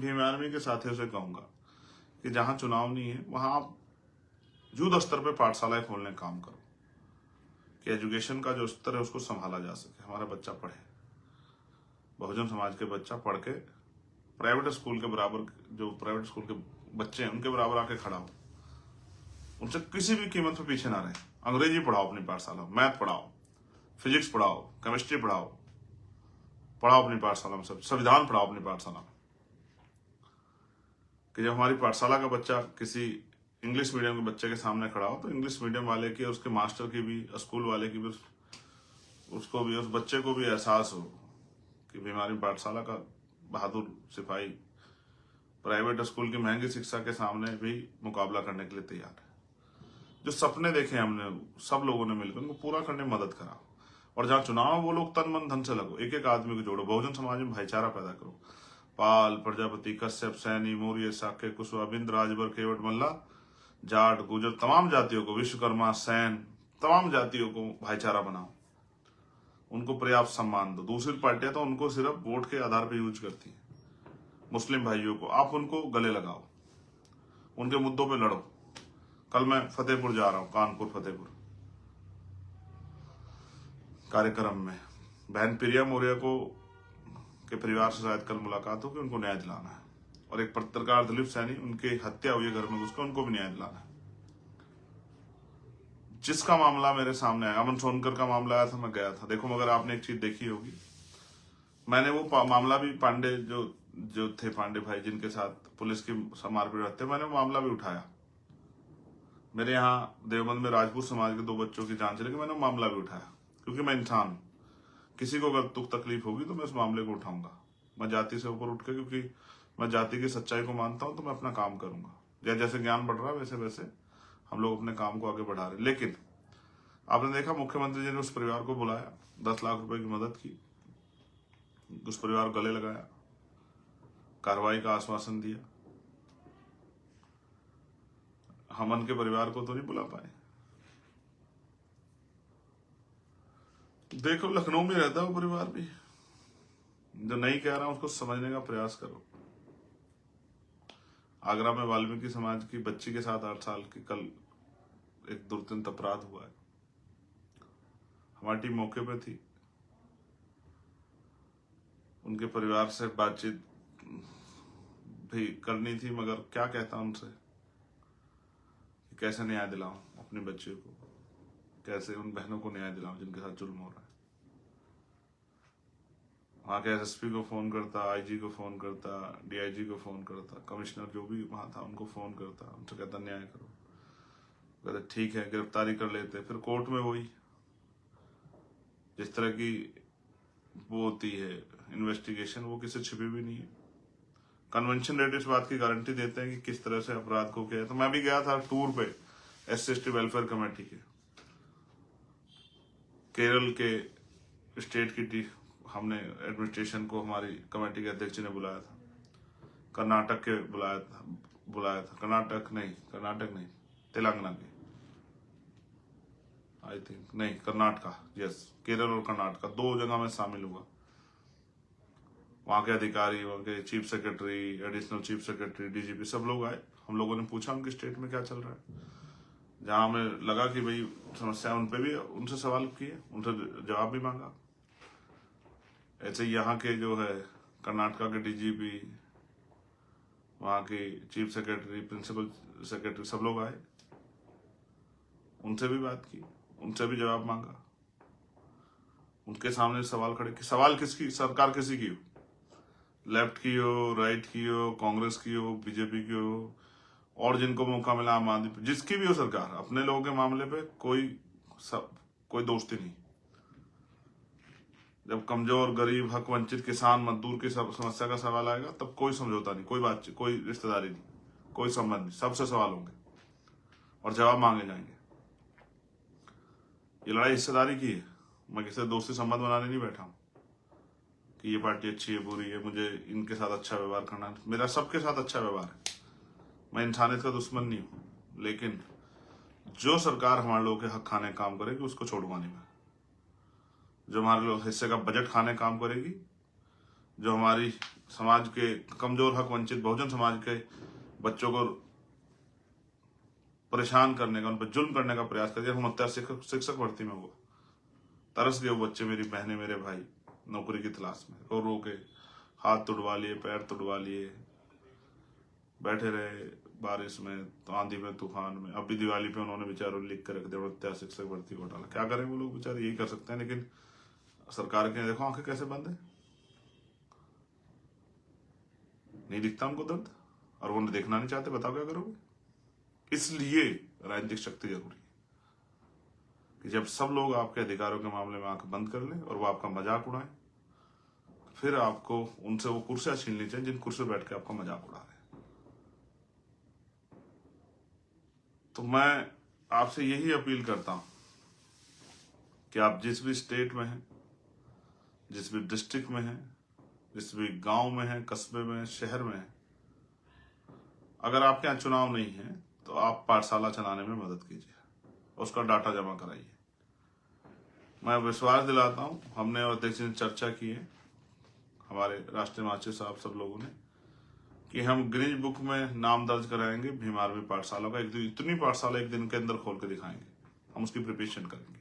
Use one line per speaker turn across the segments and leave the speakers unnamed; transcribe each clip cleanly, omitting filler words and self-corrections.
Bhim army के साथियों से कहूंगा कि जहां चुनाव नहीं है वहां आप युद्ध स्तर पे पाठशालाएं खोलने का काम करो कि एजुकेशन का जो स्तर है उसको संभाला जा सके, हमारा बच्चा पढ़े, बहुजन समाज के बच्चा पढ़ के प्राइवेट स्कूल के बराबर, जो प्राइवेट स्कूल के बच्चे हैं उनके बराबर आके खड़ा हो, उनसे किसी भी कीमत पे पीछे ना रहे। अंग्रेजी पढ़ाओ अपनी पाठशाला, मैथ पढ़ाओ, फिजिक्स पढ़ाओ, केमिस्ट्री पढ़ाओ अपनी पाठशाला में, सब संविधान पढ़ाओ अपनी पाठशाला में। कि जब हमारी पाठशाला का बच्चा किसी इंग्लिश मीडियम के बच्चे के सामने खड़ा हो तो इंग्लिश मीडियम वाले की, उसके मास्टर की भी, स्कूल वाले की भी, उसको भी, उस बच्चे को भी एहसास हो कि भी हमारी पाठशाला का बहादुर सिपाही प्राइवेट स्कूल की महंगी शिक्षा के सामने भी मुकाबला करने के लिए तैयार है। जो सपने देखे हमने सब लोगों ने मिलकर उनको पूरा करने में मदद करा। और जहां चुनाव वो लोग तन मन धन से लगो, एक एक आदमी को जोड़ो, बहुजन समाज में भाईचारा पैदा करो। पाल, प्रजापति, कश्यप, सैनी, मौर्य, शाक्य, कुशवाहा, बिंद, राजभर, केवट, मल्ला, जाट, गुजर, तमाम जातियों को, विश्वकर्मा, सैन, तमाम जातियों को भाईचारा बनाओ, उनको पर्याप्त सम्मान दो। दूसरी पार्टियां तो उनको सिर्फ वोट के आधार पर यूज करती हैं। मुस्लिम भाइयों को आप उनको गले लगाओ, उनके मुद्दों पे लड़ो। कल मैं फतेहपुर जा रहा हूं, कानपुर फतेहपुर कार्यक्रम में बहन प्रिया मौर्य को के परिवार से शायद कल मुलाकात होगी, उनको न्याय दिलाना है। और एक पत्रकार दिलीप सैनी, उनकी हत्या हुई है घर में घुसकर, उनको भी न्याय दिलाना है। जिसका मामला मेरे सामने आया, अमन सोनकर का मामला आया था, मैं गया था। देखो मगर आपने एक चीज देखी होगी, मैंने वो मामला भी, पांडे जो थे पांडे भाई जिनके साथ पुलिस की मारपीट रहते, मैंने वो मामला भी उठाया। मेरे यहाँ देवबंद में राजपूत समाज के 2 बच्चों की जान चली, मैंने वो मामला भी उठाया, क्योंकि मैं इंसान हूं। किसी को अगर दुख तकलीफ होगी तो मैं उस मामले को उठाऊंगा। मैं जाति से ऊपर उठ के, क्योंकि मैं जाति की सच्चाई को मानता हूं, तो मैं अपना काम करूंगा। जैसे ज्ञान बढ़ रहा है वैसे वैसे हम लोग अपने काम को आगे बढ़ा रहे। लेकिन आपने देखा मुख्यमंत्री जी ने उस परिवार को बुलाया, 10 लाख रुपए की मदद की, उस परिवार को गले लगाया, कार्रवाई का आश्वासन दिया। हमन के परिवार को तो नहीं बुला पाए। देखो लखनऊ में रहता है वो परिवार भी, जो नहीं कह रहा हूं उसको समझने का प्रयास करो। आगरा में वाल्मीकि समाज की बच्ची के साथ 8 साल की कल एक दुर्दंत अपराध हुआ है। हमारी टीम मौके पे थी, उनके परिवार से बातचीत भी करनी थी, मगर क्या कहता उनसे कि कैसे न्याय दिलाऊं अपनी बच्चियों को, कैसे उन बहनों को न्याय दिलाऊं जिनके साथ जुल्म हो रहा है। वहां के एसएसपी को फोन करता, आईजी को फोन करता, डीआईजी को फोन करता, कमिश्नर जो भी वहां था उनको फोन करता, उनसे कहता न्याय करो। कहते ठीक है, गिरफ्तारी कर लेते। फिर कोर्ट में वही जिस तरह की वो होती है इन्वेस्टिगेशन, वो किसी छिपी भी नहीं है। कन्वेंशन रेट इस बात की गारंटी देते हैं कि किस तरह से अपराध को किया है। तो मैं भी गया था टूर पे SC/ST वेलफेयर कमेटी के, केरल के स्टेट की हमने एडमिनिस्ट्रेशन को हमारी कमेटी के अध्यक्ष ने बुलाया था, कर्नाटक के बुलाया था कर्नाटक नहीं, तेलंगाना के, आई थिंक नहीं, कर्नाटका, यस, केरल और कर्नाटका 2 जगह में शामिल हुआ। वहां के अधिकारी, वहां के chief secretary, additional chief secretary, DGP सब लोग आए। हम लोगों ने पूछा उनकी स्टेट में क्या चल रहा है। जहां हमें लगा कि भाई समस्या उन पे भी, उनसे सवाल किए, उनसे जवाब भी मांगा। ऐसे यहाँ के जो है कर्नाटका के डीजीपी, वहां के चीफ सेक्रेटरी, प्रिंसिपल सेक्रेटरी सब लोग आए, उनसे भी बात की, उनसे भी जवाब मांगा। उनके सामने सवाल खड़े कि सवाल किसकी, सरकार किसी की हो, लेफ्ट की हो, राइट की हो, कांग्रेस की हो, बीजेपी की हो, और जिनको मौका मिला आम आदमी, जिसकी भी हो सरकार, अपने लोगों के मामले पे कोई दोस्ती नहीं। जब कमजोर, गरीब, हक वंचित, किसान, मजदूर की समस्या का सवाल आएगा तब कोई समझौता नहीं, कोई बातचीत, कोई रिश्तेदारी नहीं, कोई संबंध नहीं, सबसे सवाल होंगे और जवाब मांगे जाएंगे। ये लड़ाई हिस्सेदारी की है। मैं किसी दोस्ती संबंध बनाने नहीं बैठा हूं कि ये पार्टी अच्छी है, बुरी है, मुझे इनके साथ अच्छा व्यवहार करना है। मेरा सबके साथ अच्छा व्यवहार है, मैं इंसानियत का दुश्मन नहीं हूं। लेकिन जो सरकार हमारे लोगों के हक खाने का काम करेगी उसको छोड़ूंगा नहीं मैं। जो हमारे लोग हिस्से का बजट खाने काम करेगी, जो हमारी समाज के कमजोर हक वंचित बहुजन समाज के बच्चों को परेशान करने का, उन पर जुल्म करने का प्रयास कर दिया। हम अत्याचार शिक्षक भर्ती में हुआ, तरस गए वो बच्चे, मेरी बहनें, मेरे भाई नौकरी की तलाश में, रो रो के हाथ तुड़वा लिए, पैर तुड़वा लिए, बैठे रहे बारिश में, आंधी में, तूफान में। अब भी दिवाली पे उन्होंने बेचारों लिख कर रख दिया अत्याचार शिक्षक भर्ती घोटाला। क्या करें वो लोग बेचारे, यही कर सकते हैं। लेकिन सरकार के देखो आंखें कैसे बंद है, नहीं दिखता उनको दर्द, और वो देखना नहीं चाहते। बताओ क्या करोगे। इसलिए राजनीतिक शक्ति जरूरी है कि जब सब लोग आपके अधिकारों के मामले में आंख बंद कर लें और वो आपका मजाक उड़ाएं, फिर आपको उनसे वो कुर्सियां छीन ली चाहिए जिन कुर्सियों बैठ के आपका मजाक उड़ा रहे हैं। तो मैं आपसे यही अपील करता हूं कि आप जिस भी स्टेट में हैं, जिस भी डिस्ट्रिक्ट में हैं, जिस भी गांव में हैं, कस्बे में, शहर में हैं, अगर आपके यहाँ चुनाव नहीं है तो आप पाठशाला चलाने में मदद कीजिए, उसका डाटा जमा कराइए। मैं विश्वास दिलाता हूं, हमने और अध्यक्ष ने चर्चा की है, हमारे राष्ट्रीय महासचिव साहब सब लोगों ने, कि हम गिनीज बुक में नाम दर्ज कराएंगे भीम आर्मी पाठशाला का। इतनी पाठशाला एक दिन के अंदर खोल के दिखाएंगे, हम उसकी प्रिपरेशन करेंगे।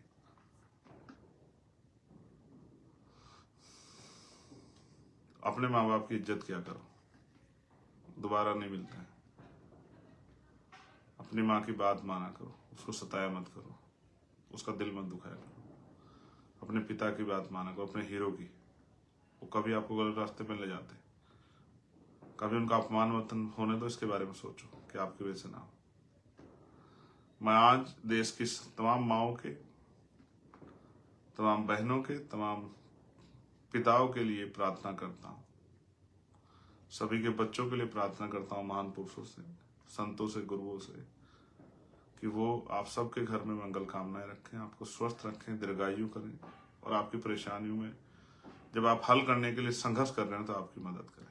अपने माँ बाप की इज्जत किया करो, दोबारा नहीं मिलता है। अपनी माँ की बात माना करो, उसको सताया मत करो, उसका दिल मत दुखाया करो। अपने पिता की बात माना करो, अपने हीरो की। वो कभी आपको गलत रास्ते पे ले जाते, कभी उनका अपमान मत होने दो। इसके बारे में सोचो कि आपकी वजह से ना हो। मैं आज देश की तमाम माओं के, तमाम बहनों के, तमाम पिताओं के लिए प्रार्थना करता हूँ, सभी के बच्चों के लिए प्रार्थना करता हूँ, महान पुरुषों से, संतों से, गुरुओं से, कि वो आप सबके घर में मंगल कामनाएं रखें, आपको स्वस्थ रखें, दीर्घायु करें, और आपकी परेशानियों में जब आप हल करने के लिए संघर्ष कर रहे हैं तो आपकी मदद करें,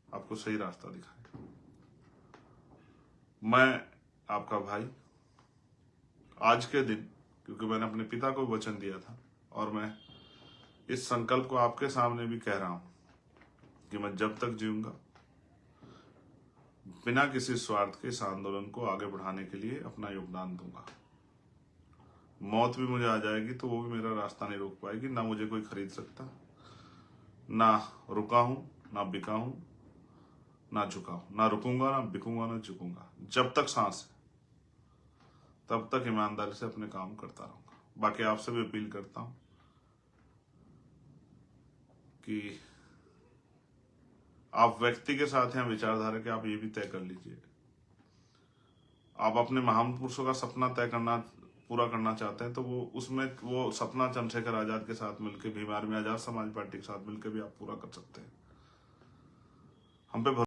आपको सही रास्ता दिखाएं। मैं आपका भाई आज के दिन, क्योंकि मैंने अपने पिता को वचन दिया था, और मैं इस संकल्प को आपके सामने भी कह रहा हूं कि मैं जब तक जीऊंगा बिना किसी स्वार्थ के इस आंदोलन को आगे बढ़ाने के लिए अपना योगदान दूंगा। मौत भी मुझे आ जाएगी तो वो भी मेरा रास्ता नहीं रोक पाएगी, ना मुझे कोई खरीद सकता, ना रुका हूं, ना बिका हूं, ना झुका हूं, ना रुकूंगा, ना बिकूंगा, ना झुकूंगा। जब तक सांस है तब तक ईमानदारी से अपने काम करता रहूंगा। बाकी आपसे भी अपील करता हूं कि आप व्यक्ति के साथ हैं विचारधारा के, आप ये भी तय कर लीजिए, आप अपने महान पुरुषों का सपना पूरा करना चाहते हैं तो वो उसमें वो सपना चंद्रशेखर आजाद के साथ मिलकर, भीम आर्मी आजाद समाज पार्टी के साथ मिलकर भी आप पूरा कर सकते हैं। हम पे